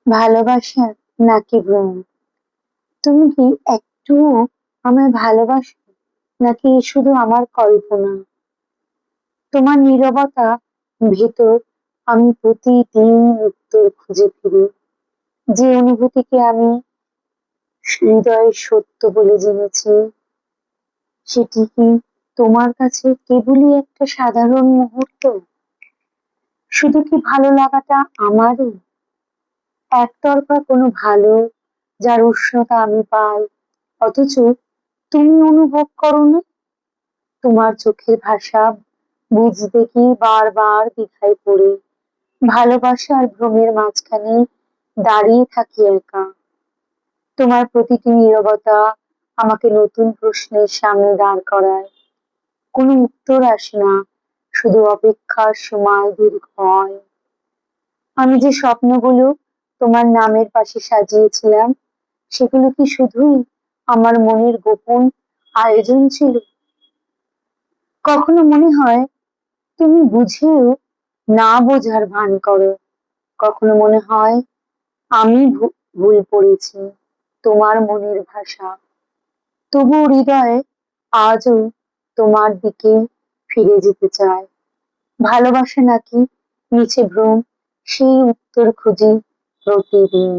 ভালোবাসা নাকি ভ্রম? তুমি কি একটুও আমায় ভালোবাসো, নাকি শুধু আমার কল্পনা? তোমার নীরবতা ভেতর আমি প্রতিদিন উত্তর খুঁজে ফিরি। যে অনুভূতিকে আমি হৃদয়ের সত্য বলে জেনেছি, সেটি কি তোমার কাছে কেবলই একটা সাধারণ মুহূর্ত? শুধু কি ভালো লাগাটা আমারই, একতরফা কোনো ভালো, যার উষ্ণতা আমি পাই অথচ তুমি অনুভব করো না? তোমার চোখের ভাষা বুঝতে কি বারবার দ্বিধায় পড়ে ভালোবাসা আর ভ্রমের মাঝখানে দাঁড়িয়ে থাকি একা। তোমার প্রতিটি নীরবতা আমাকে নতুন প্রশ্নের সামনে দাঁড় করায়। কোনো উত্তর আসে না, শুধু অপেক্ষার সময় দীর্ঘ হয়। আমি যে স্বপ্নগুলো তোমার নামের পাশে সাজিয়েছিলাম, সেগুলো কি শুধুই আমার মনের গোপন আয়োজন ছিল? কখনো মনে হয় তুমি বুঝেও না বোঝার ভান করো, কখনো মনে হয় আমি ভুল পড়েছি তোমার মনের ভাষা। তবুও হৃদয়ে আজও তোমার দিকে ফিরে যেতে চায়। ভালোবাসা নাকি নিচে ভ্রম, সেই উত্তর খুঁজি প্রতিদিন।